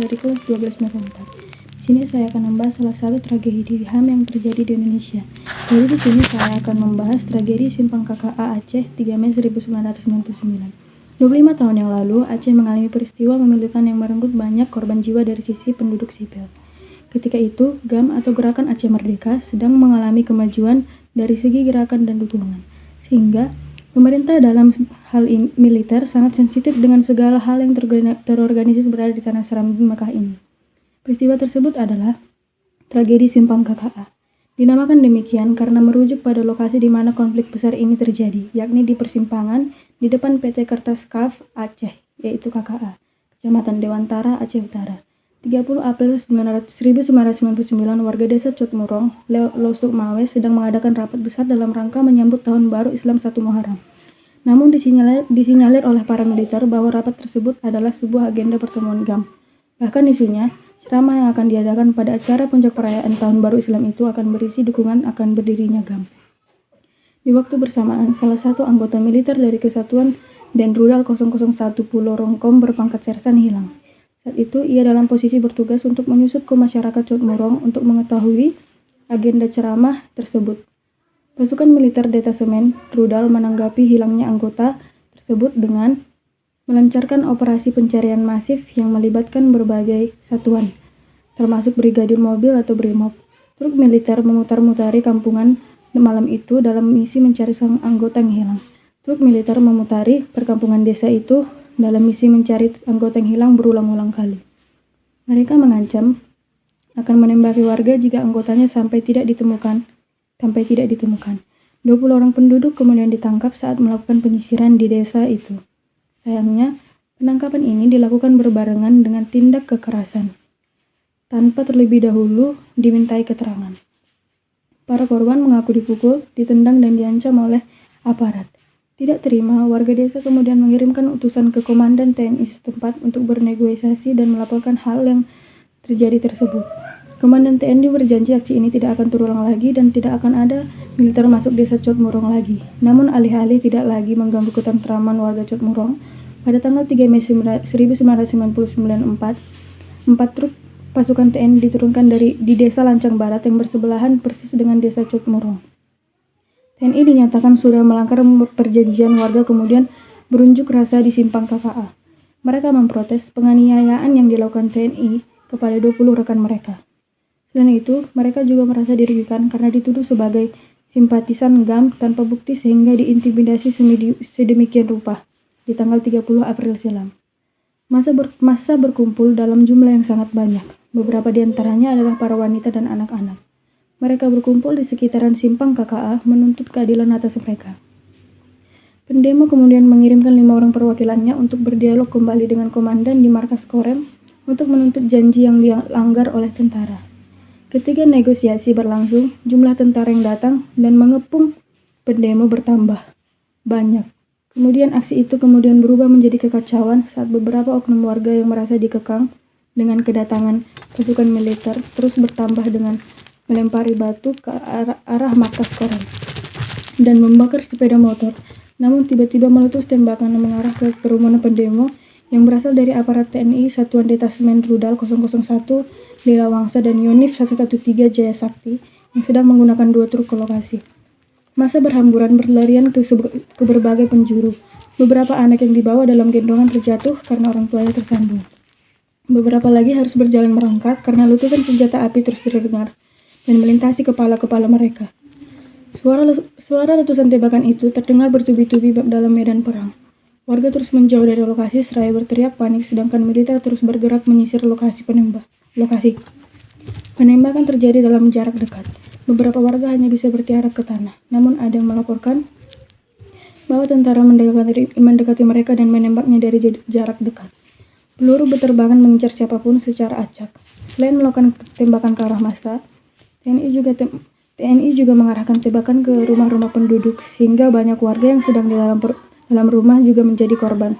dari kelas 12 4. Di sini saya akan membahas salah satu tragedi HAM yang terjadi di Indonesia. Jadi di sini saya akan membahas tragedi Simpang KKA Aceh 3 Mei 1999. 25 tahun yang lalu, Aceh mengalami peristiwa memilukan yang merenggut banyak korban jiwa dari sisi penduduk sipil. Ketika itu, GAM atau Gerakan Aceh Merdeka sedang mengalami kemajuan dari segi gerakan dan dukungan, sehingga pemerintah dalam hal militer sangat sensitif dengan segala hal yang terorganisir berada di tanah Serambi Mekah ini. Peristiwa tersebut adalah tragedi Simpang KKA. Dinamakan demikian karena merujuk pada lokasi di mana konflik besar ini terjadi, yakni di persimpangan di depan PT Kertas Kaf Aceh, yaitu KKA, Kecamatan Dewantara, Aceh Utara. 30 April 1999, warga desa Cotmurong, Losuk Mawes sedang mengadakan rapat besar dalam rangka menyambut Tahun Baru Islam 1 Muharram. Namun disinyalir oleh para militer bahwa rapat tersebut adalah sebuah agenda pertemuan GAM. Bahkan isunya, ceramah yang akan diadakan pada acara puncak perayaan Tahun Baru Islam itu akan berisi dukungan akan berdirinya GAM. Di waktu bersamaan, salah satu anggota militer dari Kesatuan Denrudal 001 Pulau Rongkom berpangkat sersan hilang. Saat itu, ia dalam posisi bertugas untuk menyusup ke masyarakat Cotmurong untuk mengetahui agenda ceramah tersebut. Pasukan militer detasemen Rudal menanggapi hilangnya anggota tersebut dengan melancarkan operasi pencarian masif yang melibatkan berbagai satuan, termasuk brigadir mobil atau BRIMOB. Truk militer memutar-mutari kampungan malam itu dalam misi mencari sang anggota yang hilang. Truk militer memutari perkampungan desa itu dalam misi mencari anggota yang hilang berulang-ulang kali. Mereka mengancam akan menembaki warga jika anggotanya sampai tidak ditemukan. 20 orang penduduk kemudian ditangkap saat melakukan penyisiran di desa itu. Sayangnya, penangkapan ini dilakukan berbarengan dengan tindak kekerasan, tanpa terlebih dahulu dimintai keterangan. Para korban mengaku dipukul, ditendang dan diancam oleh aparat. Tidak terima, warga desa kemudian mengirimkan utusan ke Komandan TNI setempat untuk bernegosiasi dan melaporkan hal yang terjadi tersebut. Komandan TNI berjanji aksi ini tidak akan terulang lagi dan tidak akan ada militer masuk desa Cotmurong lagi. Namun alih-alih tidak lagi mengganggu ketentraman warga Cotmurong, pada tanggal 3 Mei 1999, 4 truk pasukan TNI diturunkan di desa Lancang Barat yang bersebelahan persis dengan desa Cotmurong. TNI dinyatakan sudah melanggar perjanjian, warga kemudian berunjuk rasa di Simpang KKA. Mereka memprotes penganiayaan yang dilakukan TNI kepada 20 rekan mereka. Selain itu, mereka juga merasa dirugikan karena dituduh sebagai simpatisan GAM tanpa bukti sehingga diintimidasi sedemikian rupa di tanggal 30 April silam. Massa berkumpul dalam jumlah yang sangat banyak. Beberapa di antaranya adalah para wanita dan anak-anak. Mereka berkumpul di sekitaran Simpang KKA menuntut keadilan atas mereka. Pendemo kemudian mengirimkan 5 orang perwakilannya untuk berdialog kembali dengan komandan di markas Korem untuk menuntut janji yang dilanggar oleh tentara. Ketika negosiasi berlangsung, jumlah tentara yang datang dan mengepung pendemo bertambah banyak. Kemudian aksi itu kemudian berubah menjadi kekacauan saat beberapa oknum warga yang merasa dikekang dengan kedatangan pasukan militer terus bertambah dengan melempari batu ke arah markas Korem dan membakar sepeda motor. Namun tiba-tiba meletus tembakan yang mengarah ke kerumunan pendemo yang berasal dari aparat TNI, Satuan Detasemen Rudal 001 Lila Wangsa dan Yonif 113 Jaya Sakti yang sedang menggunakan 2 truk ke lokasi. Massa berhamburan berlarian ke berbagai penjuru. Beberapa anak yang dibawa dalam gendongan terjatuh karena orang tuanya tersandung. Beberapa lagi harus berjalan merangkak karena letusan senjata api terus terdengar dan melintasi kepala-kepala mereka. Suara letusan tembakan itu terdengar bertubi-tubi dalam medan perang. Warga terus menjauh dari lokasi seraya berteriak panik, sedangkan militer terus bergerak menyisir lokasi. Penembakan terjadi dalam jarak dekat. Beberapa warga hanya bisa bertiarap ke tanah, namun ada yang melaporkan bahwa tentara mendekati mereka dan menembaknya dari jarak dekat. Peluru berterbangan mengincar siapapun secara acak. Selain melakukan tembakan ke arah massa, TNI juga mengarahkan tembakan ke rumah-rumah penduduk, sehingga banyak warga yang sedang di dalam rumah juga menjadi korban.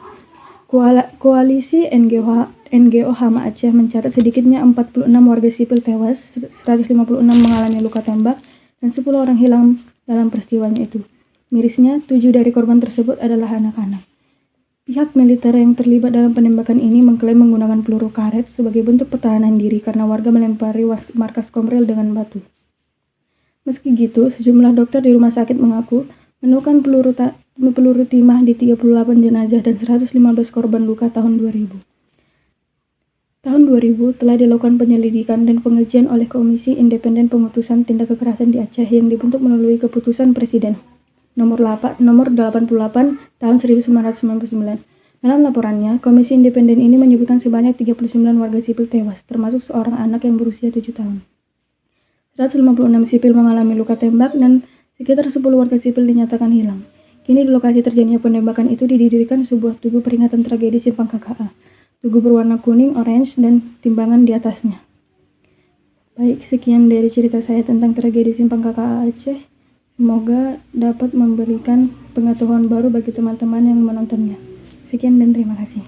Koalisi NGO Hama Aceh mencatat sedikitnya 46 warga sipil tewas, 156 mengalami luka tembak, dan 10 orang hilang dalam peristiwanya itu. Mirisnya, 7 dari korban tersebut adalah anak-anak. Pihak militer yang terlibat dalam penembakan ini mengklaim menggunakan peluru karet sebagai bentuk pertahanan diri karena warga melempari markas Komrel dengan batu. Meski gitu, sejumlah dokter di rumah sakit mengaku menemukan peluru timah di 38 jenazah dan 115 korban luka tahun 2000. Tahun 2000 telah dilakukan penyelidikan dan pengujian oleh Komisi Independen Pemutusan Tindak Kekerasan di Aceh yang dibentuk melalui Keputusan Presiden nomor 88 tahun 1999. Dalam laporannya, Komisi Independen ini menyebutkan sebanyak 39 warga sipil tewas, termasuk seorang anak yang berusia 7 tahun. 156 sipil mengalami luka tembak dan sekitar 10 warga sipil dinyatakan hilang. Kini di lokasi terjadinya penembakan itu didirikan sebuah tugu peringatan tragedi Simpang KKA. Tugu berwarna kuning, orange, dan timbangan di atasnya. Baik, sekian dari cerita saya tentang tragedi Simpang KKA Aceh. Semoga dapat memberikan pengetahuan baru bagi teman-teman yang menontonnya. Sekian dan terima kasih.